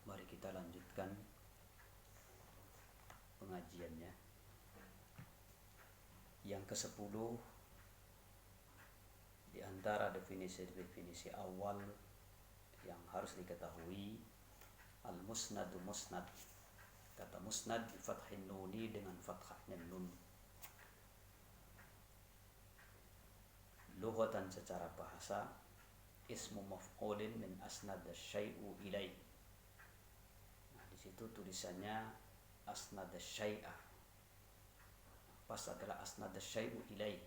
Mari kita lanjutkan pengajiannya. Yang ke-10 di antara definisi-definisi awal yang harus diketahui, al-musnadu musnad. Kata musnad bi fathin nuni dengan fathahnya nun. Lughatan secara bahasa, ismu maf'ulin min asnada syai'u ilaih. Nah, di situ tulisannya asnada syai'a. Pas adalah asnada syai'u ilaih.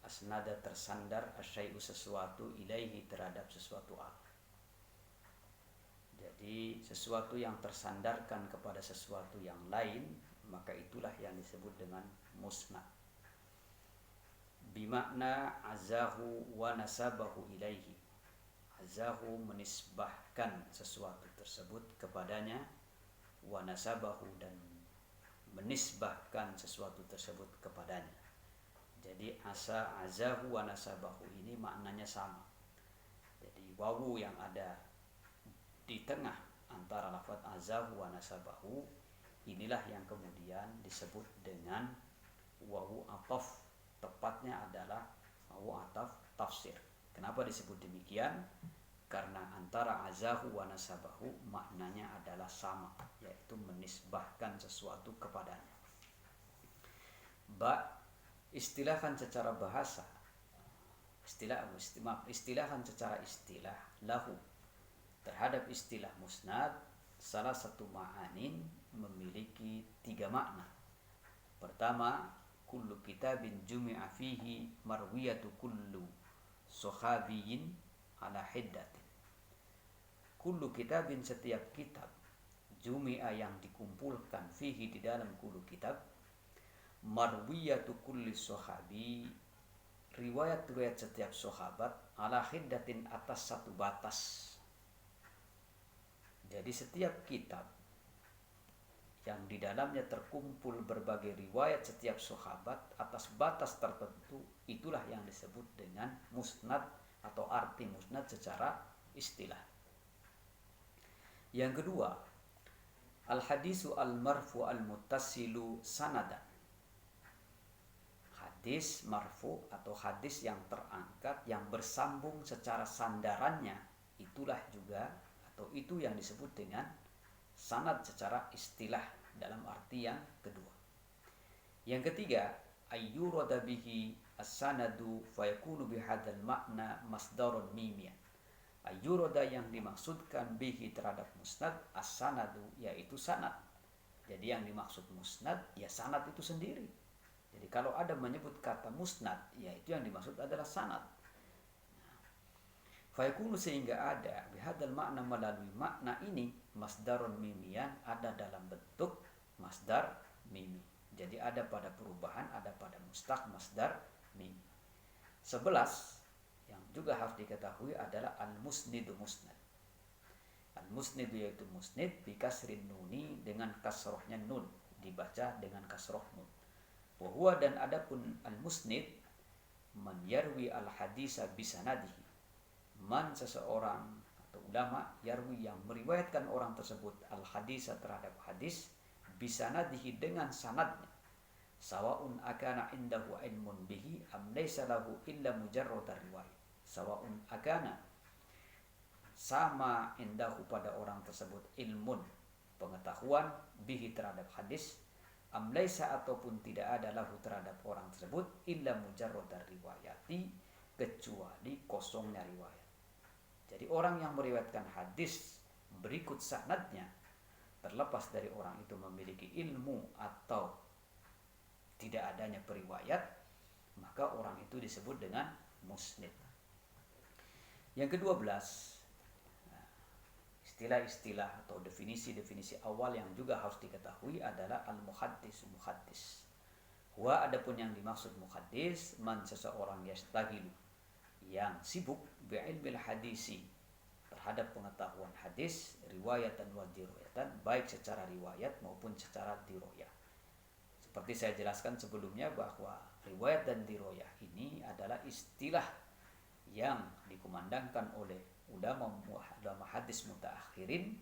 Asnada tersandar, asyai'u sesuatu, ilaihi terhadap sesuatu al. Jadi sesuatu yang tersandarkan kepada sesuatu yang lain, maka itulah yang disebut dengan musnad. Bimakna azahu wa nasabahu ilaihi. Azahu menisbahkan sesuatu tersebut kepadanya, wa nasabahu dan menisbahkan sesuatu tersebut kepadanya. Jadi azahu wa nasabahu ini maknanya sama. Jadi wawu yang ada di tengah antara lafaz azahu wa nasabahu inilah yang kemudian disebut dengan wawu ataf. Tepatnya adalah wawu ataf tafsir. Kenapa disebut demikian? Karena antara azahu wa nasabahu maknanya adalah sama, yaitu menisbahkan sesuatu kepadanya. Istilahkan secara bahasa, istilahkan secara istilah lahu terhadap istilah musnad, salah satu ma'anin memiliki 3 makna. Pertama, kullu kitabin jumi'a fihi marwiyatu kullu sahabiyin ala hiddatin. Kullu kitabin setiap kitab, jumi'a yang dikumpulkan fihi di dalam kullu kitab, marwiyatu kulli sahabi riwayat-riwayat setiap sahabat ala hiddatin atas satu batas. Jadi setiap kitab yang di dalamnya terkumpul berbagai riwayat setiap sahabat atas batas tertentu, itulah yang disebut dengan musnad atau arti musnad secara istilah. Yang kedua, al-hadisu al-marfu al-muttasilu sanadan. Hadis marfu atau hadis yang terangkat yang bersambung secara sandarannya, itulah juga atau itu yang disebut dengan sanad secara istilah dalam arti yang kedua. Yang ketiga, ayyurada bihi as-sanadu fayakunu bihadzal makna masdarun mimian. Ayyurada yang dimaksudkan bihi terhadap musnad as-sanadu yaitu sanad. Jadi yang dimaksud musnad ya sanad itu sendiri. Jadi kalau ada menyebut kata musnad, yaitu yang dimaksud adalah sanad. Fayakunu sehingga ada bihadzal makna melalui makna ini masdarun mimian, ada dalam bentuk masdar mimi. Jadi ada pada perubahan, ada pada mustaq masdar mimi. 11 yang juga harus diketahui adalah al-musnidu musnad. Al-musnidu yaitu musnid bikasrin nuni dengan kasrohnya nun, dibaca dengan kasroh nun. Wa huwa dan adapun al-musnid man yarwi al-hadisa bisanadihi. Man seseorang atau ulama yarwi yang meriwayatkan orang tersebut al-hadisa terhadap hadis bisanadihi dengan sanadnya, sawaun akana indahu ilmun bihi am laysa lahu illa mujarrad riwayat. Sawaun akana sama indahu pada orang tersebut ilmun pengetahuan bihi terhadap hadis, am laysa ataupun tidak ada lahu terhadap orang tersebut illa mujarrad riwayati kecuali kosongnya riwayat. Jadi orang yang meriwayatkan hadis berikut sanadnya, terlepas dari orang itu memiliki ilmu atau tidak adanya periwayat, maka orang itu disebut dengan musnid. Yang ke-12, istilah-istilah atau definisi-definisi awal yang juga harus diketahui adalah al-muhaddis, muhaddis. Wa adapun yang dimaksud muhaddis, man seseorang yastahilu yang sibuk bi'ilmil hadisi terhadap pengetahuan hadis, riwayatan wa diroyatan, baik secara riwayat maupun secara diroyah. Seperti saya jelaskan sebelumnya bahwa riwayat dan diroyah ini adalah istilah yang dikumandangkan oleh ulama hadis mutaakhirin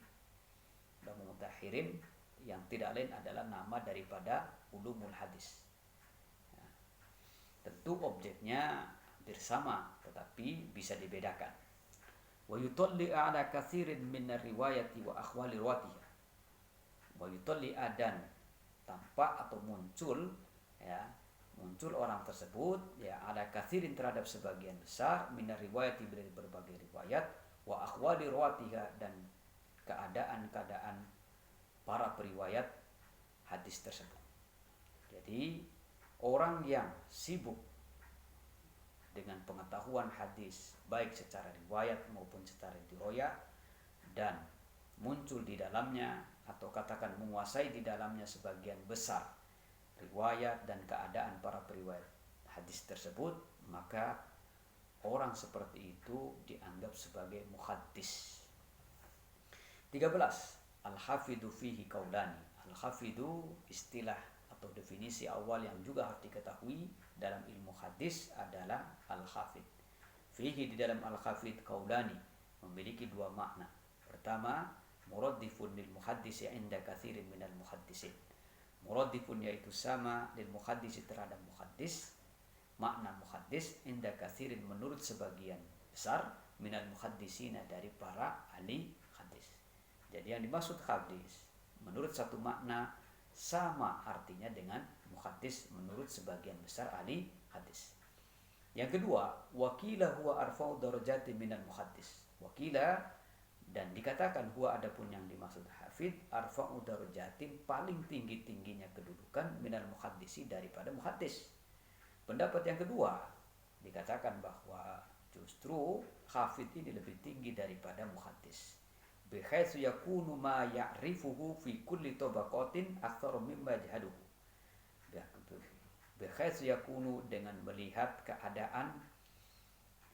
ulama mutakhirin yang tidak lain adalah nama daripada ulumul hadis. Ya, tentu objeknya hampir sama tetapi bisa dibedakan. Wa yutalli ala katsirin min riwayati wa akhwali riwayatiha. Wa yutalli dan tampak atau muncul, ya, muncul orang tersebut ya ada katsirin terhadap sebagian besar min riwayati dari berbagai riwayat wa akhwali riwayatiha dan keadaan-keadaan para periwayat hadis tersebut. Jadi orang yang sibuk dengan pengetahuan hadis baik secara riwayat maupun secara dirayah dan muncul di dalamnya atau katakan menguasai di dalamnya sebagian besar riwayat dan keadaan para periwayat hadis tersebut, maka orang seperti itu dianggap sebagai muhaddis. 13. Al-hafidhu fihi qaulani. Al-hafidhu istilah atau definisi awal yang juga harus diketahui dalam ilmu hadis adalah al-hafid. Fihi di dalam al-hafid qaulani memiliki dua makna. Pertama, muraddifun lil muhaddisi inda katsirin minal muhaddisin. Muraddifun yaitu sama lil muhaddisi terhadap muhaddis. Makna muhaddis inda katsirin menurut sebagian besar minal muhaddisina dari para ahli hadis. Jadi yang dimaksud hadis menurut satu makna sama artinya dengan muhaddis menurut sebagian besar ahli hadis. Yang kedua, wakila huwa arfa'u darajati minal muhaddis. Wakila dan dikatakan huwa adapun yang dimaksud hafid arfa'u darajatin paling tinggi-tingginya kedudukan minal muhaddisi daripada muhaddis. Pendapat yang kedua dikatakan bahwa justru hafid ini lebih tinggi daripada muhaddis. Bihaitsu yakunu ma ya'rifuhu fi kulli tabaqatin aktsara mimma yajhaluhu. Bihaitsu yakunu dengan melihat keadaan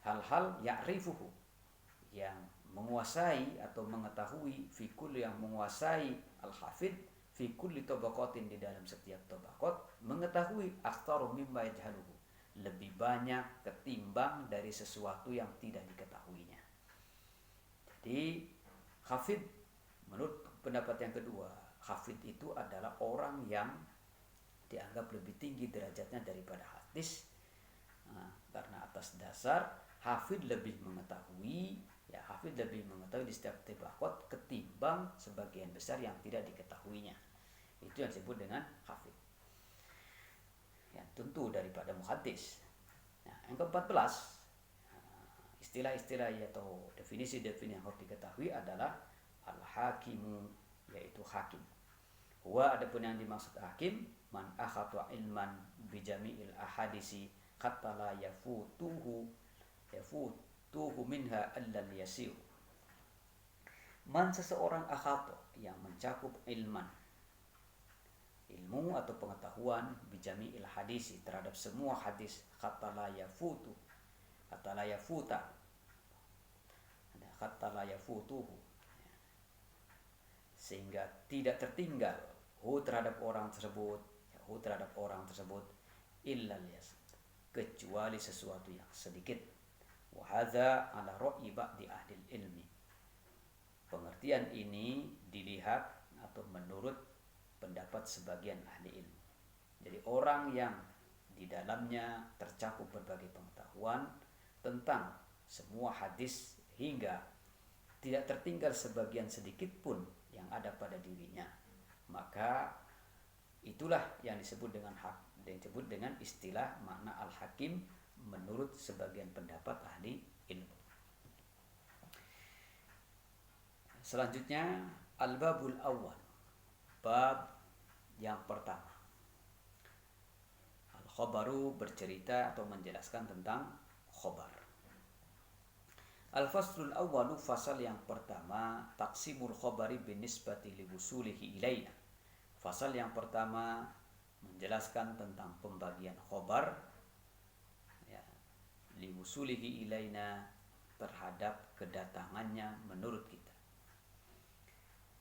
hal-hal ya'rifuhu yang menguasai atau mengetahui fi kulli yang menguasai al-hafid fi kulli tabaqatin di dalam setiap tabaqat mengetahui aktsaru mimma yajhaluhu lebih banyak ketimbang dari sesuatu yang tidak diketahuinya. Jadi hafid menurut pendapat yang kedua, hafid itu adalah orang yang dianggap lebih tinggi derajatnya daripada hadis karena atas dasar hafid lebih mengetahui, ya hafid lebih mengetahui di setiap tabaqat ketimbang sebagian besar yang tidak diketahuinya. Itu yang disebut dengan hafid. Ya, tentu daripada muhaddis. Nah, yang ke-14 istilah-istilah atau definisi-definisi yang harus diketahui adalah al-hakimu, yaitu hakim. Huwa adapun yang dimaksud hakim man akhata ilman bi jami'il ahadisi hatta la yafutuhu minha allal yasir. Man seseorang akhata yang mencakup ilmu atau pengetahuan bi jami'il hadisi terhadap semua hadis hatta la yafutuhu sehingga tidak tertinggal terhadap orang tersebut illal yasir kecuali sesuatu yang sedikit. Wa hadza ala ra'yi ba'di ahli ilmi. Pengertian ini dilihat atau menurut pendapat sebagian ahli ilmu. Jadi orang yang di dalamnya tercakup berbagai pengetahuan tentang semua hadis hingga tidak tertinggal sebagian sedikit pun yang ada pada dirinya, maka itulah yang disebut dengan istilah makna al-hakim menurut sebagian pendapat ahli ilmu. Selanjutnya al-babul awal, bab yang pertama. Al-khabaru bercerita atau menjelaskan tentang khabar. Al-faslul awwalu, fasal yang pertama, taqsimul khabari binisbati liwusulihi ilaina. Fasal yang pertama menjelaskan tentang pembagian khabar ya, liwusulihi ilaina terhadap kedatangannya menurut kita.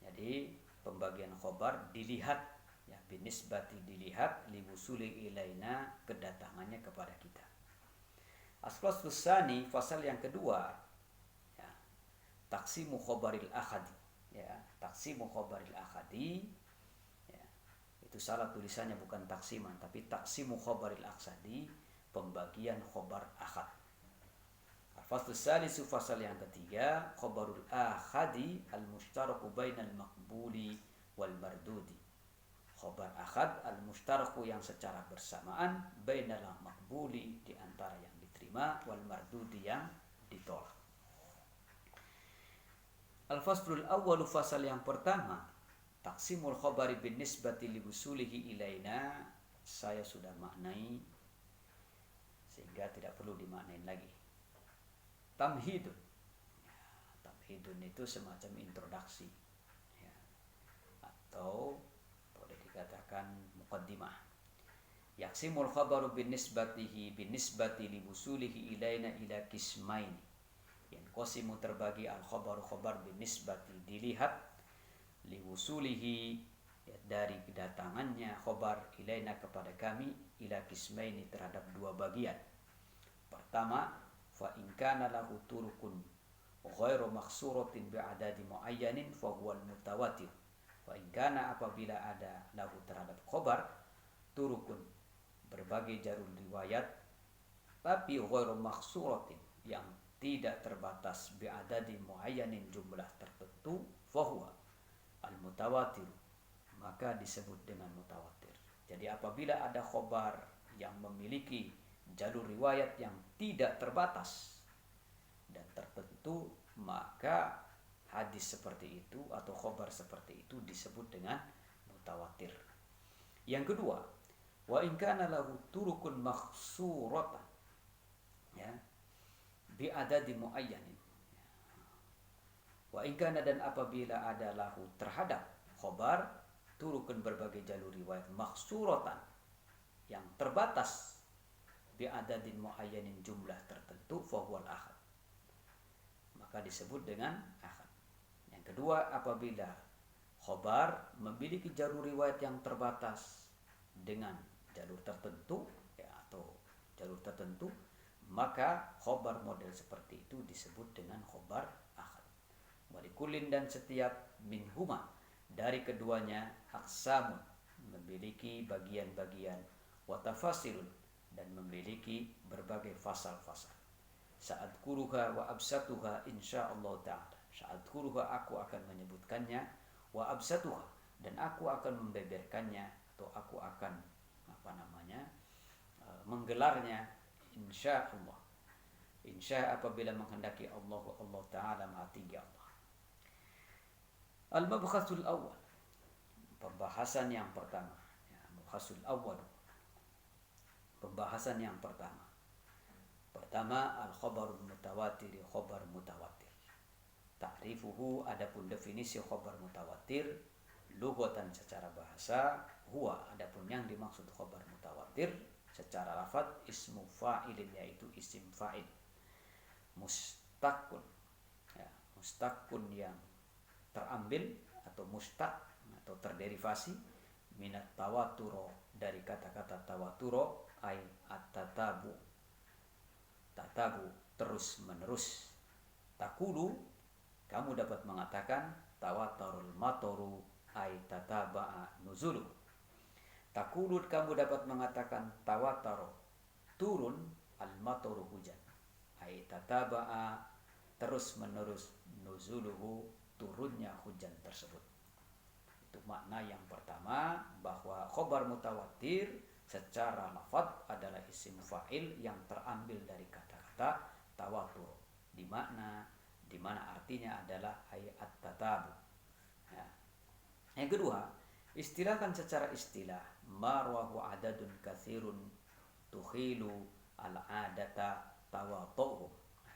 Jadi pembagian khabar dilihat ya, binisbati dilihat liwusulihi ilaina kedatangannya kepada kita. As-faslus tsani, fasal yang kedua, taksimu khobaril ahadi, ya, taksimu khabaril akhadi, ya, itu salah tulisannya, bukan taksiman tapi taksimu khabaril akhadi, pembagian khabar akhad. Al-faslus salisu, fasal yang ketiga, khabarul akhadi al-mushtaraku bainal maqbuli wal mardudi. Khabar akhad al-mushtaraku yang secara bersamaan, bainal maqbuli di antara yang diterima, wal mardudi yang ditolak. Al-faslul awwalu, fasal yang pertama, taksimul khabari bin nisbati li wusulihi ilaina. Saya sudah maknai sehingga tidak perlu dimaknain lagi. Tamhidun, ya, tamhidun itu semacam introduksi, ya, atau boleh dikatakan muqaddimah. Yaksimul khabaru bin nisbati li wusulihi ilaina ila kismaini. Yang qasimu terbagi al khabaru khabar bin nisbati dilihat li wusulihi, ya, dari kedatangannya khabar ilaina kepada kami, ila kismaini terhadap dua bagian. Pertama, fa in kana lahu turukun ghairu maksuratin bi adadi muayyanin fa huwa mutawatir. Fa in kana, apabila ada lahu terhadap khabar turukun, berbagai jalur riwayat, tapi ghairu maksuratin, yang tidak terbatas, bi adadi muayyanin, jumlah tertentu, fa huwa al mutawatir, maka disebut dengan mutawatir. Jadi apabila ada khabar yang memiliki jalur riwayat yang tidak terbatas dan tertentu, maka hadis seperti itu atau khabar seperti itu disebut dengan mutawatir. Yang kedua, wa in kana lahu turukun makhsuratan, ya, bi adadi muayyanin. Wa in kana, dan apabila ada lahu terhadap khabar turukun, berbagai jalur riwayat, makhsuratan, yang terbatas, bi adadin muayyanin, jumlah tertentu, fa huwal ahad, maka disebut dengan ahad. Yang kedua, apabila khabar memiliki jalur riwayat yang terbatas dengan jalur tertentu, ya, atau jalur tertentu, maka khabar model seperti itu disebut dengan khabar ahad. Walikulin, dan setiap minhuma, dari keduanya, aksamun, memiliki bagian-bagian, watafasilun, dan memiliki berbagai fasal-fasal. Saat kuruha wa absatuha insyaallah ta'ala. Saat kuruha, aku akan menyebutkannya, wa absatuha, dan aku akan membeberkannya, atau aku akan menggelarnya, insyaallah. Insya, apabila menghendaki Allah Ta'ala, Maha Tinggi Allah. Al-mabhasul awal, pembahasan yang pertama, ya, mabhasul awal, pembahasan yang pertama. Pertama, al-khabarul mutawatir, khabar mutawatir. Ta'rifuhu, adapun definisi khabar mutawatir, lughatan secara bahasa, huwa, adapun yang dimaksud khabar mutawatir secara lafaz, ismu fa'ilin, yaitu isim fa'il, mustaqun, ya, mustaqun yang terambil atau mustaq atau terderivasi, minat tawaturo, dari kata-kata tawaturo, ay at-tatabu, tatabu, terus menerus. Takulu, kamu dapat mengatakan, tawatarul matoru, ay tataba'a nuzulu. Takulu, kamu dapat mengatakan, tawataro, turun, al-matoru, hujan, ay tataba'a, terus menerus, nuzuluhu, turunnya hujan tersebut. Itu makna yang pertama, bahwa khabar mutawatir secara lafaz adalah isim fa'il yang terambil dari kata-kata tawatur, di mana artinya adalah ayat tatabu. Ya. Yang kedua, istilahkan secara istilah, marwahu adadun katsirun tukhilu al-adata tawatuhum.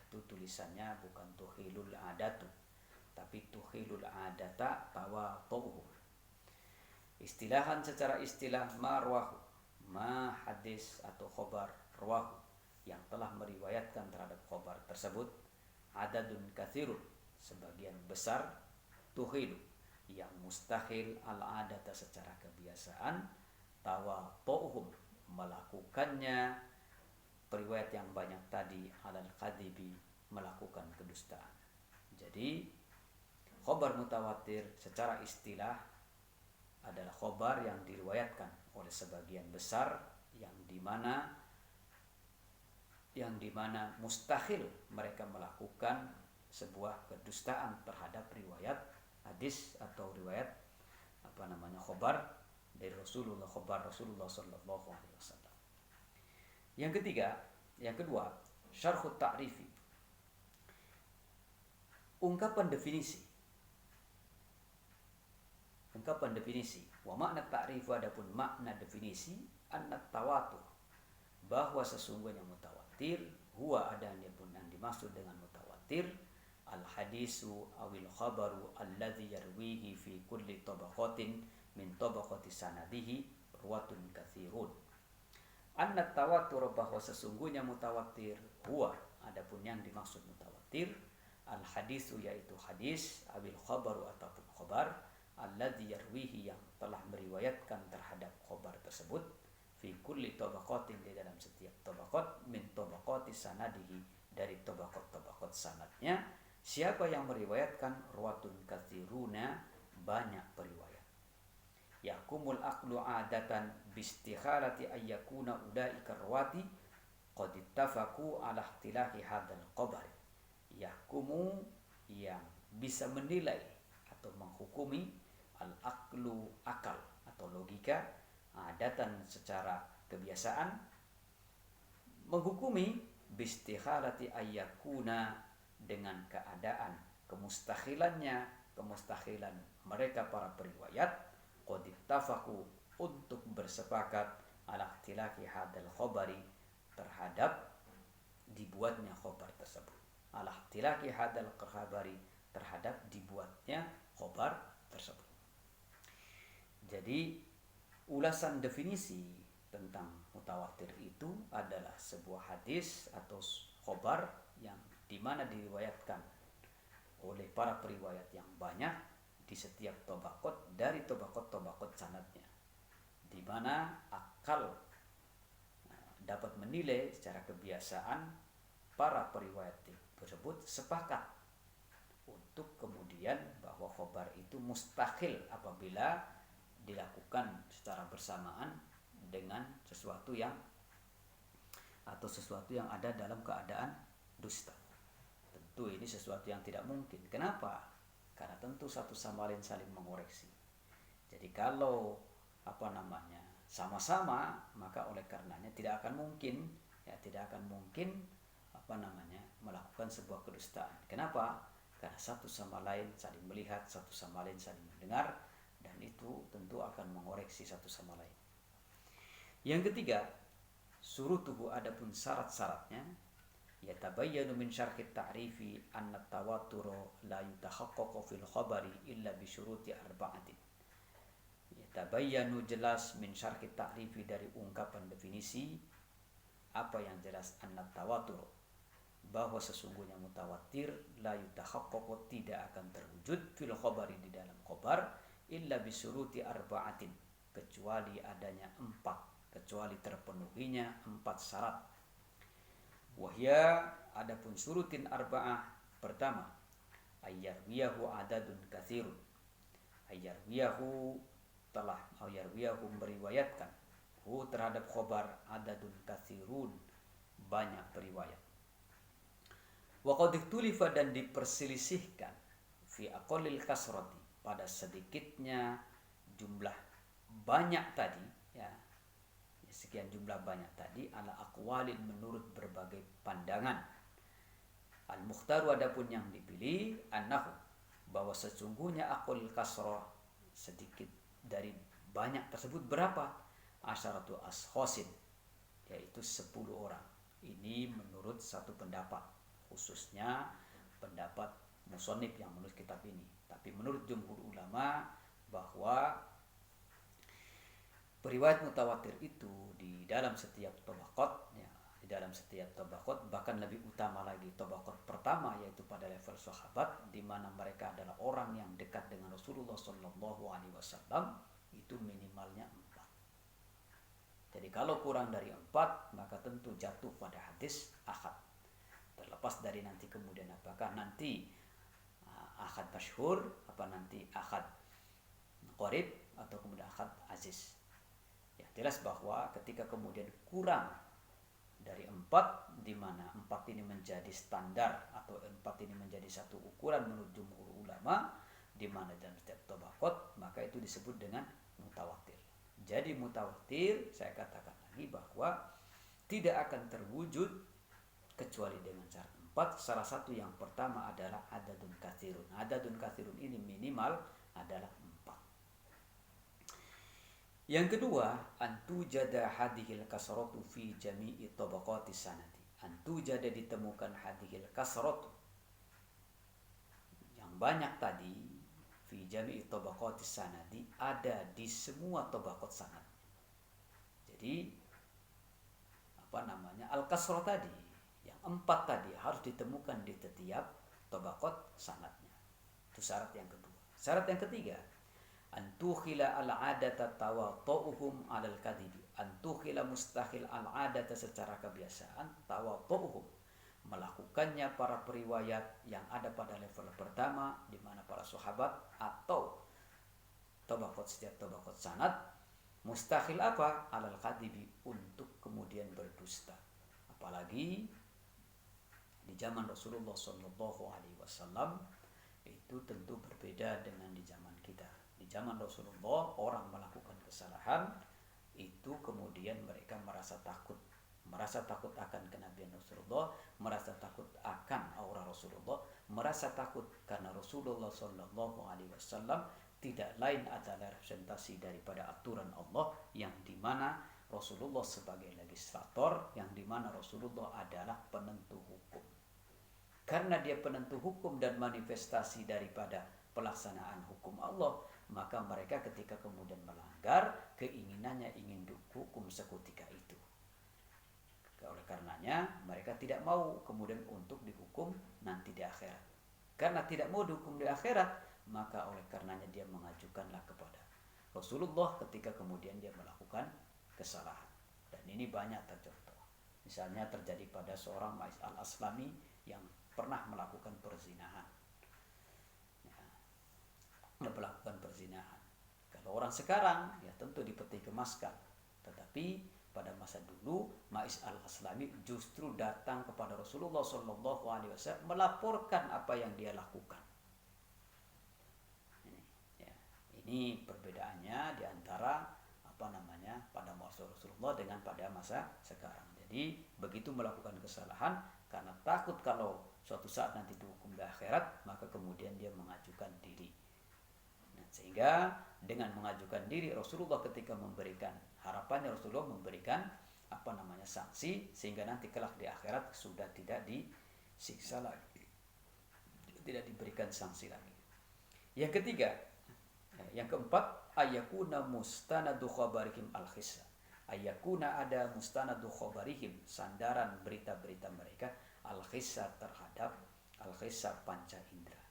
Itu tulisannya bukan tukhilul adatu, tapi tukhilul adata tawatuhum. Istilahkan secara istilah, marwahu, ma hadis atau khobar rawahu, yang telah meriwayatkan terhadap khobar tersebut, adadun katsirun, sebagian besar, tukhilu, yang mustahil al-adata secara kebiasaan, tawatuhum, melakukannya periwayat yang banyak tadi, alal kadhibi, melakukan kedustaan. Jadi Khobar mutawatir secara istilah adalah khobar yang diriwayatkan oleh sebagian besar yang dimana mustahil mereka melakukan sebuah kedustaan terhadap riwayat hadis atau riwayat khobar dari Rasulullah, khobar Rasulullah Sallallahu Alaihi Wasallam. Yang kedua, syarhut ta'rifi, ungkapan definisi. Wa makna ta'rif, adapun makna definisi, anna tawatur, bahwa sesungguhnya mutawatir, huwa adanya pun yang dimaksud dengan mutawatir, al hadisu awil khabaru alladhi yarwihi fi kulli tabaqatin min tabaqati sanadihi ruwatun katsirun. Anna tawatur, bahwa sesungguhnya mutawatir, huwa adapun yang dimaksud mutawatir, al hadisu yaitu hadis, awil khabaru ataupun khabar, alladzi yarwihi yang telah meriwayatkan terhadap khobar tersebut, fi kulli tabaqatin di dalam setiap tabaqat, min tabaqati sanadihi dari tabaqat sanadnya. Siapa yang meriwayatkan, ruwatun katsiruna, banyak periwayat. Yahkumul aqlu adatan bistikharati ayyakuna ulaika ruwati qad ittafaqu ala ikhtilafi hadzal khabar. Yahkumu, yang bisa menilai atau menghukumi, al-aqlu, akal atau logika, adatan secara kebiasaan, menghukumi bistikharati ayyakuna, dengan keadaan kemustahilan mereka para periwayat, qad ittafaqu, untuk bersepakat, ala ikhtilafi hadzal khabari, terhadap dibuatnya khabar tersebut, ala ikhtilafi hadzal khabari, terhadap dibuatnya khabar tersebut. Jadi ulasan definisi tentang mutawatir itu adalah sebuah hadis atau khobar yang dimana diriwayatkan oleh para periwayat yang banyak di setiap tabaqat dari tabaqat sanadnya, dimana akal dapat menilai secara kebiasaan para periwayat tersebut sepakat untuk kemudian bahwa khobar itu mustahil apabila dilakukan secara bersamaan dengan sesuatu yang ada dalam keadaan dusta. Tentu ini sesuatu yang tidak mungkin. Kenapa? Karena tentu satu sama lain saling mengoreksi. Jadi kalau sama-sama, maka oleh karenanya tidak akan mungkin melakukan sebuah kedustaan. Kenapa? Karena satu sama lain saling melihat, satu sama lain saling mendengar, dan itu tentu akan mengoreksi satu sama lain. Yang ketiga, surutuhu, adapun syarat-syaratnya, yatabayyanu min syarhi ta'rifi anna tawaturo la yutahaqqaqu fil khabari illa bi syuruti arba'atin. Yatabayyanu, jelas, min syarhi ta'rifi, dari ungkapan definisi, apa yang jelas, anna tawaturo, bahwa sesungguhnya mutawatir, la yutahaqqaqu, tidak akan terwujud, fil khabari, di dalam khabar, illa bisuruti arba'atin, kecuali terpenuhinya 4 syarat. Wahya, adapun surutin arba'ah, pertama, ayyarwiyahu adadun katsirun, ayyarwiyahu meriwayatkan, terhadap khobar, adadun katsirun, banyak periwayat. Wa qad iktulifa, dan diperselisihkan, fi aqallil kasrati, pada sedikitnya jumlah banyak tadi, sekian jumlah banyak tadi, ala aqwalin, menurut berbagai pandangan. Al-mukhtaru, adapun yang dipilih, annahu, bahwa sesungguhnya aqwal kasrah, sedikit dari banyak tersebut, berapa? Asyaratu ashkhasin, yaitu 10 orang. Ini menurut satu pendapat, khususnya pendapat musannif yang menulis kitab ini. Tapi menurut jumhur ulama, bahwa periwayat mutawatir itu di dalam setiap tabaqat, bahkan lebih utama lagi tabaqat pertama, yaitu pada level sahabat, di mana mereka adalah orang yang dekat dengan Rasulullah Sallallahu Alaihi Wasallam, itu minimalnya 4. Jadi kalau kurang dari 4, maka tentu jatuh pada hadis ahad. Terlepas dari nanti kemudian apakah nanti ahad akad masyhur, nanti akad qarib, atau kemudian akad aziz. Ya, jelas bahwa ketika kemudian kurang dari 4, di mana 4 ini menjadi standar atau 4 ini menjadi satu ukuran menurut jumhur ulama, di mana dalam setiap tabaqat, maka itu disebut dengan mutawatir. Jadi mutawatir, saya katakan lagi bahwa tidak akan terwujud kecuali dengan syarat 4. Salah satu yang pertama adalah adadun katsirun. Adadun katsirun ini minimal adalah 4. Yang kedua, antujada hadhil kasratu fi jami'i tabaqatis sanati. Antujada ditemukan hadhil kasratu, yang banyak tadi, fi jami'i tabaqatis sanadi, ada di semua tabaqat sanad. Jadi al-kasrah tadi, yang 4 tadi harus ditemukan di setiap tabaqat sanadnya. Itu syarat yang kedua. Syarat yang ketiga, antukhila al-adata tawatu'uhum alal kadhibi. Antukhila mustahil al-adata secara kebiasaan, tawatu'uhum, melakukannya para periwayat yang ada pada level pertama, di mana para sahabat atau setiap tabaqat sanad, mustahil apa? Alal kadhibi, untuk kemudian berdusta. Apalagi di zaman Rasulullah SAW, itu tentu berbeda dengan di zaman kita. Di zaman Rasulullah, orang melakukan kesalahan itu kemudian mereka merasa takut akan kenabian Rasulullah, merasa takut akan aura Rasulullah, merasa takut karena Rasulullah SAW tidak lain adalah representasi daripada aturan Allah, yang dimana Rasulullah sebagai legislator, yang dimana Rasulullah adalah penentu hukum. Karena dia penentu hukum dan manifestasi daripada pelaksanaan hukum Allah, maka mereka ketika kemudian melanggar, keinginannya ingin dihukum seketika itu. Oleh karenanya mereka tidak mau kemudian untuk dihukum nanti di akhirat. Karena tidak mau dihukum di akhirat, maka oleh karenanya dia mengajukanlah kepada Rasulullah ketika kemudian dia melakukan kesalahan. Dan ini banyak tercontoh. Misalnya terjadi pada seorang Ma'is al-Aslami yang pernah melakukan perzinahan. Kalau orang sekarang ya tentu dipeti kemaskan. Tetapi pada masa dulu Ma'is al-Aslami justru datang kepada Rasulullah SAW melaporkan apa yang dia lakukan. Ini perbedaannya di antara pada masa Rasulullah dengan pada masa sekarang. Jadi begitu melakukan kesalahan karena takut kalau suatu saat nanti dihukum di akhirat, maka kemudian dia mengajukan diri. Sehingga dengan mengajukan diri, Rasulullah ketika memberikan harapannya, Rasulullah memberikan sanksi, sehingga nanti kelak di akhirat sudah tidak disiksa lagi, tidak diberikan sanksi lagi. Yang ketiga, yang keempat, ayakuna mustanadu khabarihim al-khissa. Ayakuna ada mustanadu khabarihim, sandaran berita-berita mereka, al-khissa terhadap al-khissa panca indera.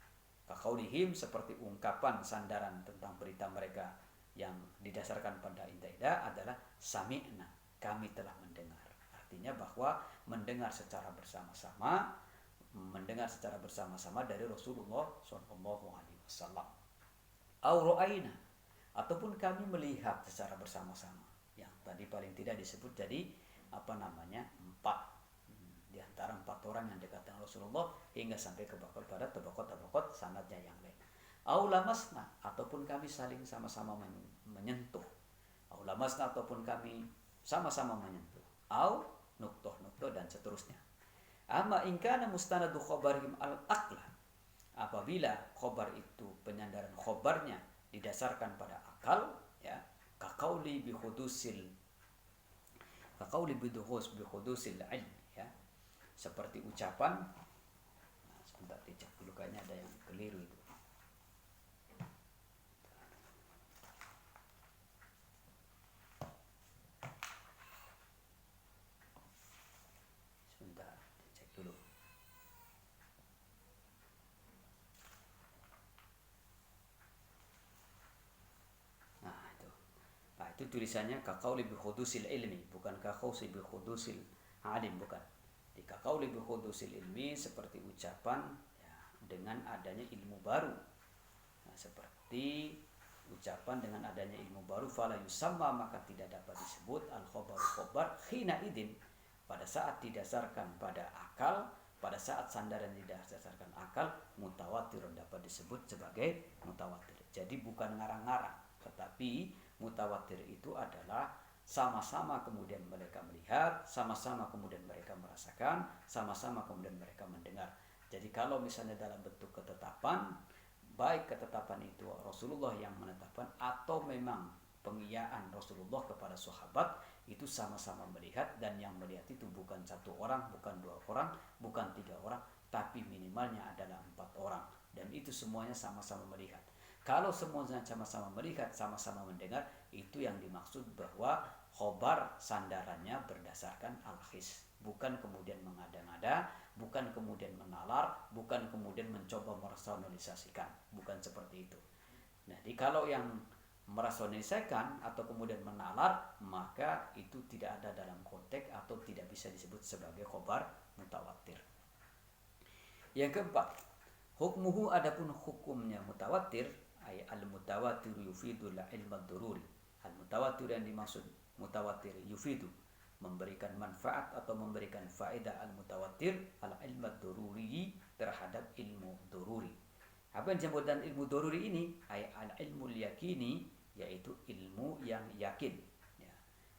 Kaqaulihim, seperti ungkapan sandaran tentang berita mereka yang didasarkan pada indera adalah sami'na, kami telah mendengar. Artinya bahwa mendengar secara bersama-sama dari Rasulullah SAW. Au ra'aina, ataupun kami melihat secara bersama-sama. Yang tadi paling tidak disebut jadi 4 di antara 4 orang yang dekat dengan Rasulullah hingga sampai pada tabaqat sanadnya yang lain. Au lamasna, ataupun kami saling sama-sama menyentuh. Au lamasna, ataupun kami sama-sama menyentuh. Au nuktoh dan seterusnya. Amma in kana mustanadu khabarihim al-aqla, apabila khobar itu penyandaran khobarnya didasarkan pada akal, ya, kaqauli bi khudusil ilm, ya, seperti ucapan. Sebentar dicek dulu, kayaknya ada yang keliru itu. Sebentar dicek dulu. Itu tulisannya kaqauli bi khudusil ilmi, bukan kaqausi bi khudusil alim, bukan. Di kaqauli bi khudusil ilmi seperti ucapan, ya, dengan adanya ilmu baru. Nah, seperti ucapan dengan adanya ilmu baru fala yusamma, maka tidak dapat disebut al-khabaru khabar khina idin, pada saat didasarkan pada akal, pada saat sandaran didasarkan akal, mutawatir dapat disebut sebagai mutawatir. Jadi bukan ngarang-ngarang, tetapi mutawatir itu adalah sama-sama kemudian mereka melihat, sama-sama kemudian mereka merasakan, sama-sama kemudian mereka mendengar. Jadi kalau misalnya dalam bentuk ketetapan, baik ketetapan itu Rasulullah yang menetapkan atau memang pengiyaan Rasulullah kepada sahabat, itu sama-sama melihat, dan yang melihat itu bukan satu orang, bukan dua orang, bukan tiga orang, tapi minimalnya adalah 4 orang, dan itu semuanya sama-sama melihat. Kalau semuanya sama-sama melihat, sama-sama mendengar, itu yang dimaksud bahwa khobar sandarannya berdasarkan al-his, bukan kemudian mengada-ngada, bukan kemudian menalar, bukan kemudian mencoba merasionalisasikan, bukan seperti itu. Nah, jadi kalau yang merasionalisasikan atau kemudian menalar, maka itu tidak ada dalam konteks atau tidak bisa disebut sebagai khobar mutawatir. Yang keempat, hukmuhu, adapun hukumnya mutawatir, ay al-mutawatir yufidul ilm ad-dururi. Al-mutawatir yang dimaksud mutawatir yufidu, memberikan manfaat atau memberikan faedah, al-mutawatir al-ilm ad-dururi, terhadap ilmu dururi. Apa yang disebut dengan ilmu dururi ini? Ay al-ilmul yakini, yaitu ilmu yang yakin, ya.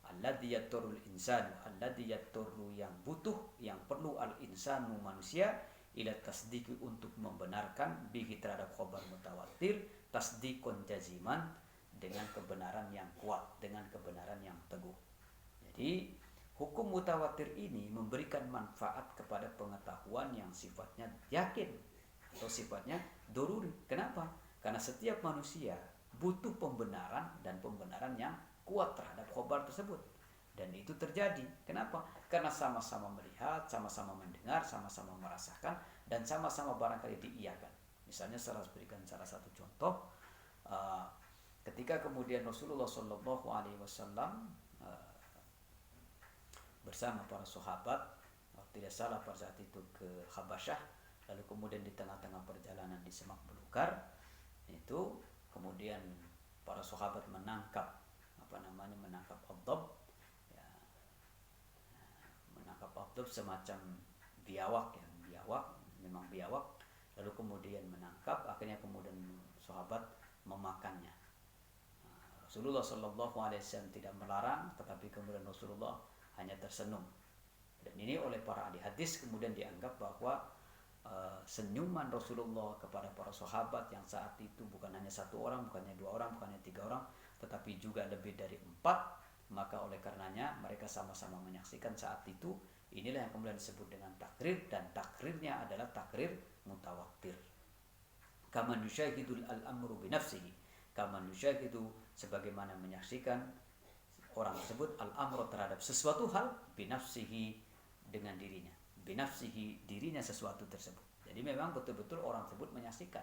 Alladzi yaturul insanu, alladzi yaturru, yang butuh, yang perlu al-insanu, manusia, ila tasdiki, untuk membenarkan, bihi, terhadap khabar mutawatir, tasdikun jaziman, dengan kebenaran yang kuat, dengan kebenaran yang teguh. Jadi hukum mutawatir ini memberikan manfaat kepada pengetahuan yang sifatnya yakin atau sifatnya doruri. Kenapa? Karena setiap manusia butuh pembenaran, dan pembenaran yang kuat terhadap khabar tersebut. Dan itu terjadi. Kenapa? Karena sama-sama melihat, sama-sama mendengar, sama-sama merasakan, dan sama-sama barangkali diiyakan. Misalnya saya berikan salah satu contoh. Ketika kemudian Rasulullah SAW bersama para sahabat, tidak salah pada saat itu ke Habasyah, lalu kemudian di tengah-tengah perjalanan di semak belukar itu, kemudian para sahabat menangkap menangkap ad-dab, ya, menangkap ad-dab, semacam biawak, ya, memang biawak, lalu kemudian menangkap, akhirnya kemudian sahabat memakannya. Rasulullah SAW tidak melarang, tetapi kemudian Rasulullah hanya tersenyum. Dan ini oleh para ahli hadis kemudian dianggap bahwa senyuman Rasulullah kepada para sahabat yang saat itu bukan hanya 1 orang, bukannya 2 orang, bukannya 3 orang, tetapi juga lebih dari 4, maka oleh karenanya mereka sama-sama menyaksikan saat itu. Inilah yang kemudian disebut dengan takrir, dan takrirnya adalah takrir mutawatir. Kama nusyahidul al-amru binafsihi, kama nusyahidu, sebagaimana menyaksikan orang tersebut al-amru, terhadap sesuatu hal, binafsihi, dengan dirinya, binafsihi, dirinya sesuatu tersebut. Jadi memang betul-betul orang tersebut menyaksikan.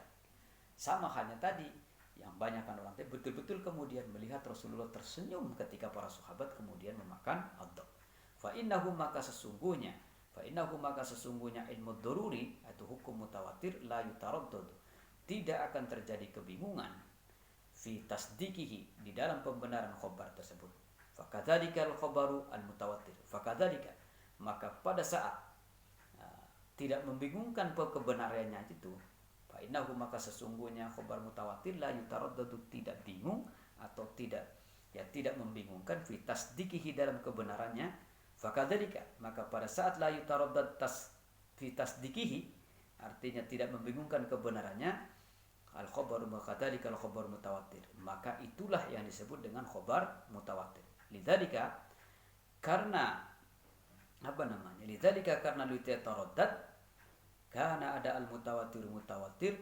Sama halnya tadi, yang banyak kan orang tadi betul-betul kemudian melihat Rasulullah tersenyum ketika para sahabat kemudian memakan ad-dab. Fa innahu, maka sesungguhnya ilmu daruri, atau hukum mutawatir, la yutaraddadu, tidak akan terjadi kebingungan, fi tasdiqihi, di dalam pembenaran khabar tersebut. Fakadzalika al-khabaru al-mutawatir, fakadzalika, maka pada saat tidak membingungkan kebenarannya itu, fa innahu, maka sesungguhnya khabar mutawatir, la yutaraddadu, tidak bingung atau tidak membingungkan, fi tasdiqihi, dalam kebenarannya. Fakadzalika, maka pada saat la yutaraddad fi tasdiqihi, artinya tidak membingungkan kebenarannya, al-khabaru makadzalika al-khabar mutawatir, maka itulah yang disebut dengan khabar mutawatir. Lidzalika, karena karena litataradad, karena ada al-mutawatir,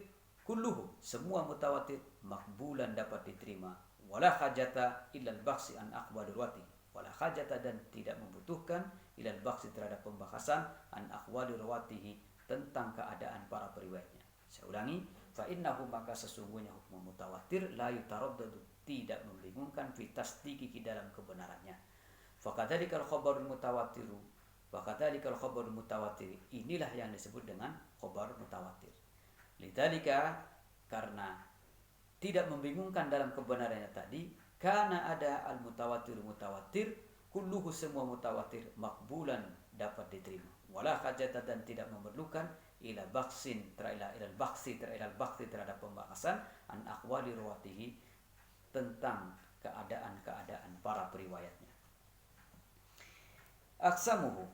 kulluhu, semua mutawatir, makbulan, dapat diterima, wala hajata illa al-bakhsi an aqwali ruwati, wala hajata, dan tidak membutuhkan, ila al-bakhsi, terhadap pembahasan, an aqwali ruwatihi, tentang keadaan para periwayatnya. Saya ulangi, fa innahu, maka sesungguhnya hukum mutawatir, la yutaraddadu, tidak membingungkan, fi tasdiqihi, dalam kebenarannya. Fakadzalikal khabarul mutawatir, inilah yang disebut dengan khabar mutawatir. Lidzalika, karena tidak membingungkan dalam kebenarannya tadi, karena ada mutawatir, kulluhu semua mutawatir makbulan dapat diterima. Wala hajata dan tidak memerlukan ila baksin ilal baksi terhadap pembahasan an aqwali ruwatihi tentang keadaan-keadaan para periwayatnya. Aksamuhu,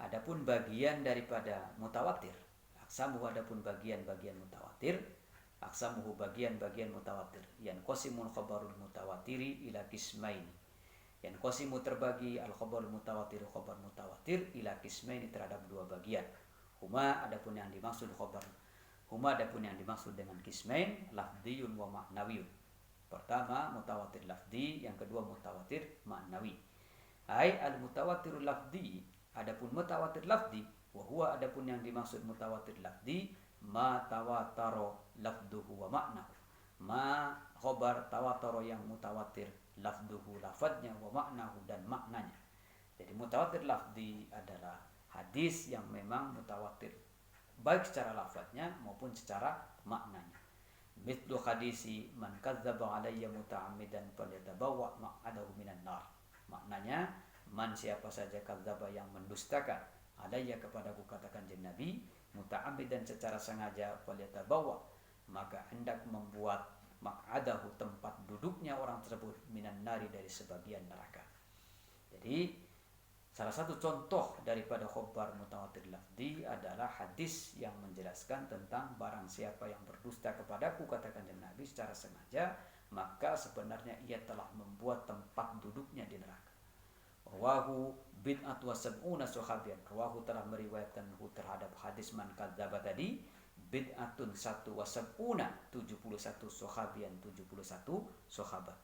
adapun bagian daripada mutawatir. Aksamuhu, adapun bagian-bagian mutawatir. Aksamuhu, bagian-bagian mutawatir. Yanqasimul khabarul mutawatiri ila qismaini. Yanqasimu, terbagi al khabarul mutawatir, khabar mutawatir ila qismaini, terhadap dua bagian. Huma, adapun yang dimaksud khabar. Huma, adapun yang dimaksud dengan qismain, lafdhiyun wa ma'nawiyun. Pertama mutawatir lafdi, yang kedua mutawatir ma'nawi. Ai al mutawatirul lafdi, adapun mutawatir lafdi, wa huwa, adapun yang dimaksud mutawatir lafdi, ma tawataro lafduhu wa ma'nahu. Ma khabar tawataro yang mutawatir lafduhu, lafadnya, wa ma'nahu, dan maknanya. Jadi mutawatir lafdi adalah hadis yang memang mutawatir baik secara lafadznya maupun secara maknanya. Mithlu hadisi man kadzdzaba alayya muta'ammidan falyatabawwa maq'adahu minan nar. Maknanya, man, siapa saja, kadzdzaba yang mendustakan alayya kepadaku, katakan Nabi, muta'ammidan secara sengaja, falyatabawwa, maka hendak membuat maq'adahu tempat duduknya orang tersebut minan nari, dari sebagian neraka. Jadi salah satu contoh daripada khabar mutawatir lafzi adalah hadis yang menjelaskan tentang barang siapa yang berdusta kepadaku, katakan Nabi, secara sengaja, maka sebenarnya ia telah membuat tempat duduknya di neraka. Rawahu bid'atu wa sab'una sahabiyan. Rawahu, telah meriwayatkan terhadap hadis man kadzdzaba tadi, bid'atun 1 wa sab'una, 71 sahabiyan, 71 sahabat.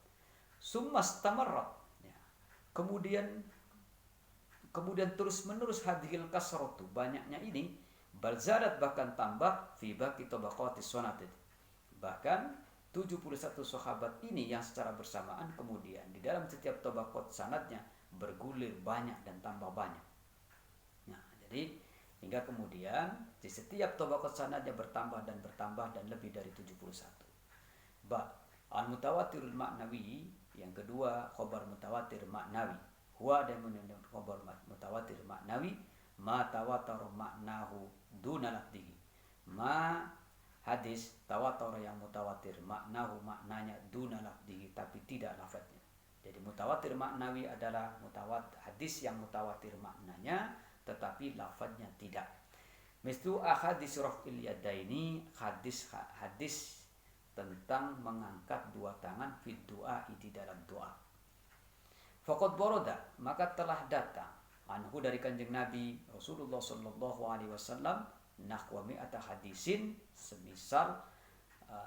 Summa stamarrat, ya. Kemudian terus-menerus hadhil kasratu, banyaknya ini, balzadat, bahkan tambah, fi baqi tabaqatis sanad, bahkan 71 sahabat ini yang secara bersamaan kemudian di dalam setiap tabaqat sanadnya bergulir banyak dan tambah banyak. Nah, jadi hingga kemudian di setiap tabaqat sanadnya bertambah dan lebih dari 71. Al mutawatirul ma'nawi, yang kedua khabar mutawatir ma'nawi. Huwa, ada yang menunjukkan khabar mutawatir maknawi, ma tawatar maknahu duna lafdihi. Ma, hadis tawatar yang mutawatir, maknahu, maknanya, duna lafdihi, tapi tidak lafadznya. Jadi mutawatir maknawi adalah hadis yang mutawatir maknanya tetapi lafadznya tidak. Mislu ahadis raf'il yadaini, hadis tentang mengangkat dua tangan fid du'a, di dalam doa. Faqad boroda, maka telah datang anhu, dari kanjeng Nabi Rasulullah sallallahu alaihi wasallam, nahwa mi'ata hadisin, semisal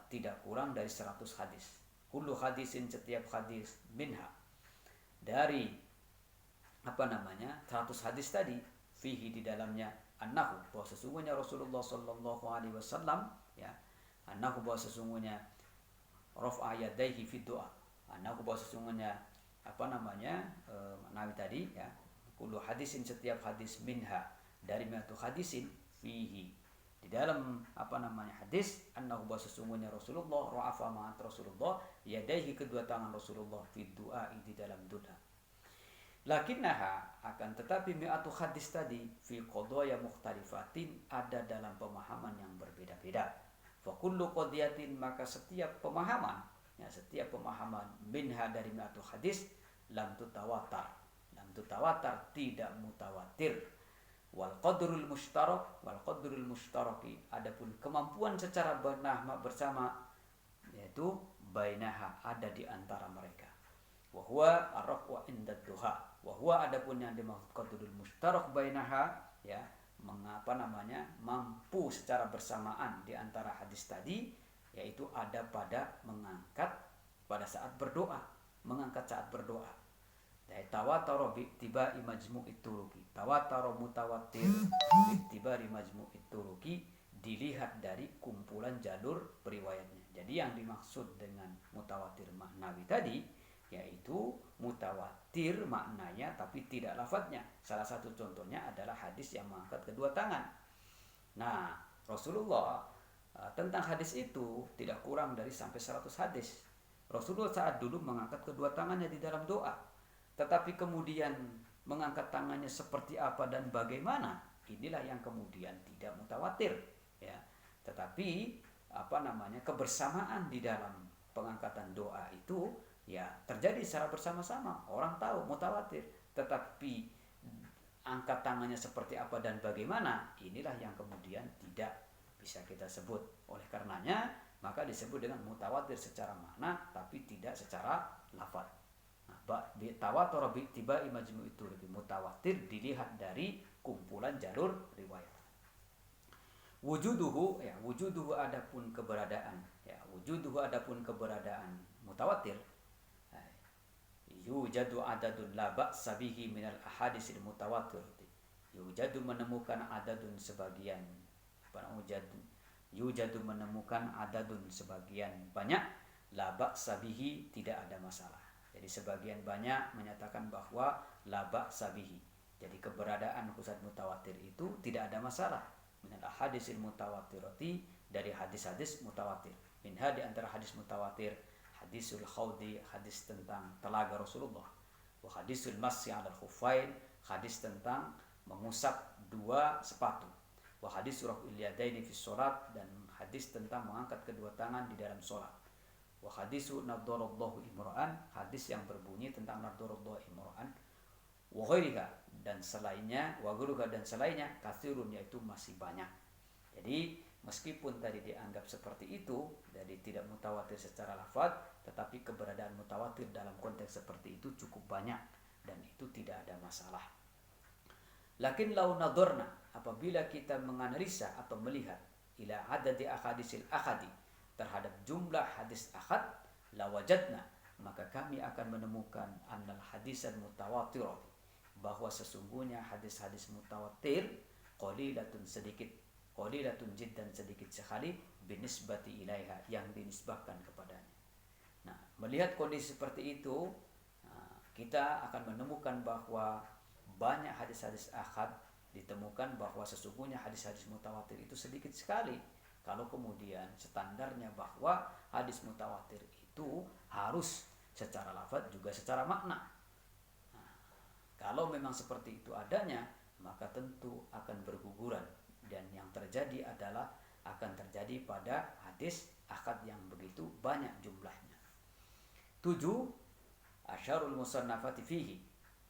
tidak kurang dari 100 hadis. Kullu hadisin, setiap hadis, minha, dari 100 hadis tadi, fihi, di dalamnya, annahu, bahwa sesungguhnya Rasulullah sallallahu alaihi wasallam, ya, annahu, bahwa sesungguhnya raf'a yadayhi fi du'a, annahu, bahwa sesungguhnya maknawi tadi, ya, kullu hadisin, setiap hadis, minha, dari mi'atu hadisin, fihi, di dalam hadis, annahu, bahwa sesungguhnya Rasulullah ra'afa ma'at Rasulullah yadaihi, kedua tangan Rasulullah, fi du'a, di dalam doa. Lakinnaha, akan tetapi mi'atu hadis tadi, fi qadaya mukhtalifatin, ada dalam pemahaman yang berbeda-beda. Fa kullu qadiyatin, maka setiap pemahaman, ya, setiap pemahaman, minha, dari mi'atu hadis, lam tutawatar, tidak mutawatir. Wal qadrul mushtaraki, adapun kemampuan secara bersama, yaitu bainaha, ada di antara mereka. Wa huwa ar-raf'u inda duha, wa huwa, adapun yang dimaksud qadrul mushtarak bainaha, ya, mampu secara bersamaan di antara hadis tadi, yaitu ada pada mengangkat pada saat berdoa, dari tawataro bi'tibari majmu'it turuki, tawataro mutawatir bi'tibari majmu'it turuki, dilihat dari kumpulan jalur periwayatnya. Jadi yang dimaksud dengan mutawatir maknawi tadi, yaitu mutawatir maknanya tapi tidak lafadznya. Salah satu contohnya adalah hadis yang mengangkat kedua tangan. Nah, Rasulullah Tentang hadis itu tidak kurang dari sampai 100 hadis. Rasulullah saat dulu mengangkat kedua tangannya di dalam doa. Tetapi kemudian mengangkat tangannya seperti apa dan bagaimana, inilah yang kemudian tidak mutawatir, ya. Tetapi kebersamaan di dalam pengangkatan doa itu ya terjadi secara bersama-sama. Orang tahu mutawatir, tetapi angkat tangannya seperti apa dan bagaimana, inilah yang kemudian tidak bisa kita sebut. Oleh karenanya maka disebut dengan mutawatir secara makna tapi tidak secara lafaz. Tawatur bi tibai majmu' itu lebih mutawatir dilihat dari kumpulan jalur riwayat. Wujuduhu adapun keberadaan, mutawatir. Yujadu adadun la ba'sa bihi minal ahadisil mutawatir. Yujadu menemukan adadun sebagian menemukan adadun sebagian banyak, la ba'sa bihi tidak ada masalah. Jadi sebagian banyak menyatakan bahwa la ba'sa bihi. Jadi keberadaan khusus mutawatir itu tidak ada masalah. Minal ahadisil mutawatirati, dari hadis-hadis mutawatir. Minha di antara hadis mutawatir hadisul khawdi, hadis tentang telaga Rasulullah. Wa hadisul masyi 'alal khuffain, hadis tentang mengusap dua sepatu. Wa hadis raf'il yadaini fi shalat, dan hadis tentang mengangkat kedua tangan di dalam salat. Wa hadisu naddarallahu imra'an, hadis yang berbunyi tentang naddarallahu imra'an. Wa ghairiha, dan selainnya, wa ghairiha dan selainnya, katsirun, yaitu masih banyak. Jadi meskipun tadi dianggap seperti itu, jadi tidak mutawatir secara lafaz, tetapi keberadaan mutawatir dalam konteks seperti itu cukup banyak dan itu tidak ada masalah. Lakin lau nadorna, apabila kita menganalisa atau melihat ila adadi ahadisil ahadi, terhadap jumlah hadis ahad, lawajadna, maka kami akan menemukan annal hadisan mutawatir, bahwa sesungguhnya hadis-hadis mutawatir qalilatun jiddan, sedikit sekali, binisbati ilaiha, yang dinisbahkan kepadanya. Nah, melihat kondisi seperti itu, kita akan menemukan bahwa banyak hadis-hadis ahad ditemukan bahwa sesungguhnya hadis-hadis mutawatir itu sedikit sekali. Kalau kemudian standarnya bahwa hadis mutawatir itu harus secara lafaz juga secara makna. Nah, kalau memang seperti itu adanya, maka tentu akan berguguran, dan yang terjadi adalah akan terjadi pada hadis ahad yang begitu banyak jumlahnya. 7. Asyarul musannafati fihi,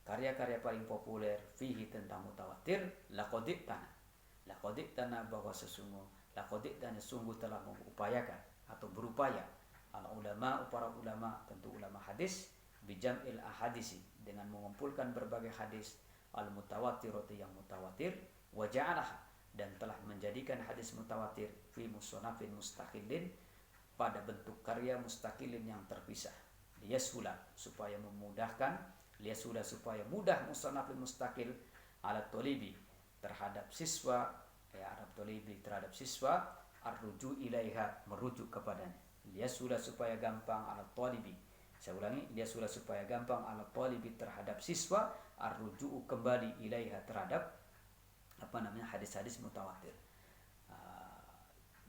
karya-karya paling populer fihi tentang mutawatir, laqadiktana, bahwa sungguh telah mengupayakan atau berupaya al ulama, para ulama, tentu ulama hadis, bijam'il ahadisi, dengan mengumpulkan berbagai hadis al mutawatirati, yang mutawatir, wa ja'alaha, dan telah menjadikan hadis mutawatir fi musannafin mustaqillin, pada bentuk karya mustaqillin yang terpisah. Liyasula, supaya mudah musannafin mustaqil ala tolibi, terhadap siswa, terhadap siswa, arruju ilaiha, merujuk kepadanya. Liyasula, supaya gampang, ala tolibi, saya ulangi, liyasula, supaya gampang, ala tolibi, terhadap siswa, arruju, kembali, ilaiha, terhadap hadis-hadis mutawatir.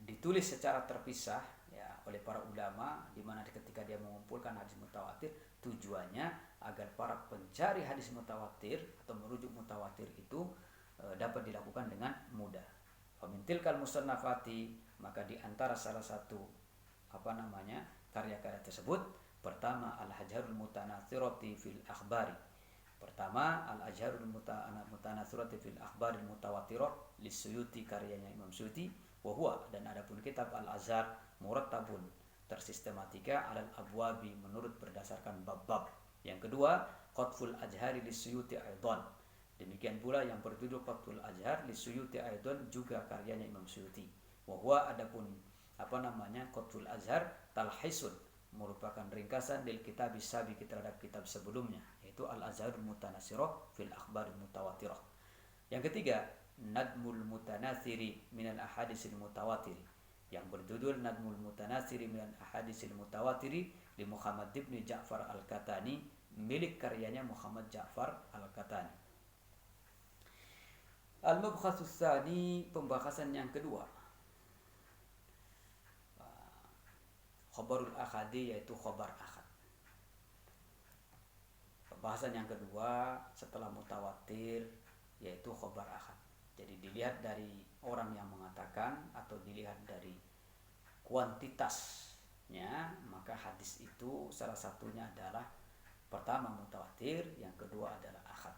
Ditulis secara terpisah ya oleh para ulama, di mana ketika dia mengumpulkan hadis mutawatir, tujuannya agar para pencari hadis mutawatir atau merujuk mutawatir itu dapat dilakukan dengan mudah. Famintilkal musannafati, maka di antara salah satu karya-karya tersebut, pertama al-hajarul mutanatsirati fil akhbari. Pertama, al-ajharul mutanatsirati fil akhbaril mutawatirah lisuyuti, karyanya Imam Suyuti. Wa huwa, dan adapun kitab al-azhar murattabun, tersistematika alal abwabi, menurut berdasarkan bab-bab. Yang kedua, qatful ajhari lisuyuti aidan, demikian pula yang berjudul qatful ajhar lisuyuti aidan, juga karyanya Imam Suyuti. Wa huwa, adapun qatful azhar talhisun, merupakan ringkasan lil kitab sabiqi, terhadap kitab sebelumnya, yaitu al-azharul mutanatsirah fil akhbaril mutawatirah. Yang ketiga, nadmul mutanatsiri minal ahadisil mutawatiri, yang berjudul Nadmul Mutanatsiri minal ahadisil mutawatiri li Muhammad ibn Ja'far al-Katani, milik karyanya Muhammad Ja'far al-Katani. Al-mabkhasus tsani, pembahasan yang kedua. Khabarul akhadi yaitu khabar akhad. Pembahasan yang kedua setelah mutawatir yaitu khabar akhad. Jadi dilihat dari orang yang mengatakan atau dilihat dari kuantitasnya, maka hadis itu salah satunya adalah pertama mutawatir, yang kedua adalah akhad.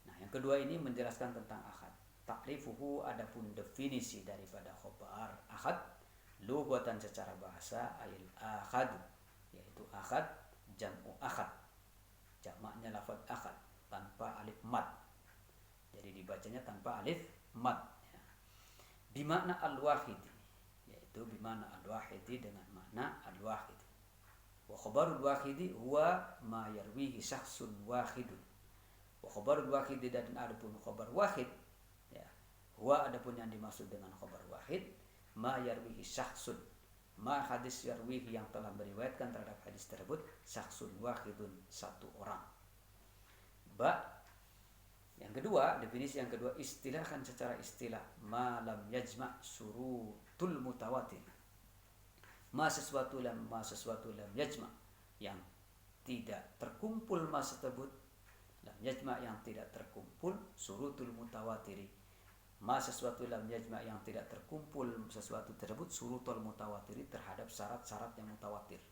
Nah, yang kedua ini menjelaskan tentang akhad. Ta'rifuhu, adapun definisi daripada khabar akhad lughatan secara bahasa ayil akhad, yaitu akhad jam'u akhad. Jamaknya lafaz akhad tanpa alif mad. Jadi dibacanya tanpa alif mad ya. Bimakna al-wahidi, yaitu bimakna al-wahidi dengan makna al-wahidi. Wa khabarul wahidi huwa ma yarwihi syakhsun wahidun. Wa khabarul wahidi, dan adapun khabar wahid ya, huwa adapun yang dimaksud dengan khabar wahid ma yarwihi syakhsun, ma hadis yarwihi yang telah meriwayatkan terhadap hadis tersebut syakhsun wahidun, satu orang. Yang kedua, definisi yang kedua, istilahkan secara istilah ma lam yajma' surutul mutawatir. Ma sesuatu lam yajma', yang tidak terkumpul ma tersebut, lam yajma' yang tidak terkumpul, surutul mutawatiri, ma sesuatu lam yajma' yang tidak terkumpul sesuatu tersebut, surutul mutawatiri, terhadap syarat-syarat yang mutawatir.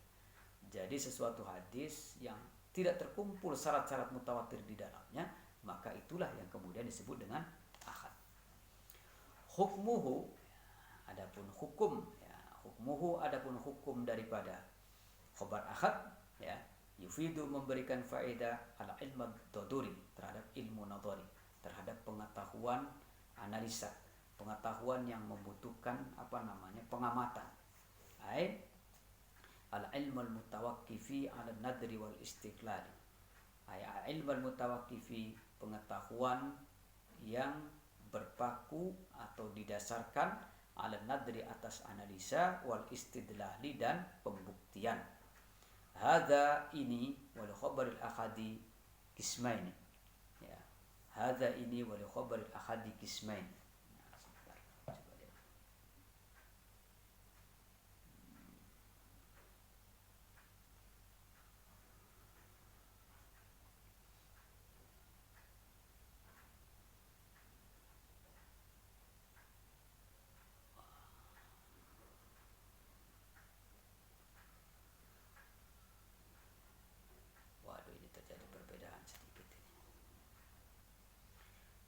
Jadi sesuatu hadis yang tidak terkumpul syarat-syarat mutawatir di dalamnya, maka itulah yang kemudian disebut dengan akhad. Hukmuhu, adapun hukum ya, hukmuhu adapun hukum daripada khabar akhad ya, yufidu memberikan faedah ala ilmu nadhari, terhadap ilmu nadhari, terhadap pengetahuan analisa, pengetahuan yang membutuhkan pengamatan. Ai al ilmu al mutawaqqifi ala nadri wal istiqlal. Ai ilmu al mutawaqqifi, pengetahuan yang berpaku atau didasarkan ala nadri, atas analisa, wal istidlali, dan pembuktian. Hadza ini wal khabaril akhadi kismaini ya. Hadza ini wal khabaril akhadi kismaini.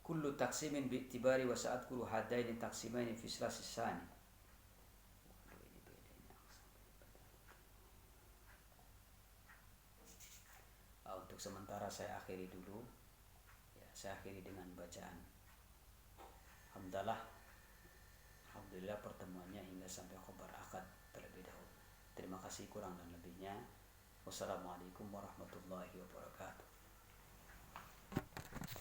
Kullu taksimin bi'tibari wa sa'at kullu hadaini taksimaini fi selasis sani. Untuk sementara saya akhiri dulu ya, saya akhiri dengan bacaan Alhamdulillah pertemuannya hingga sampai khabar akhad terlebih dahulu. Terima kasih, kurang dan lebihnya. Wassalamualaikum warahmatullahi wabarakatuh.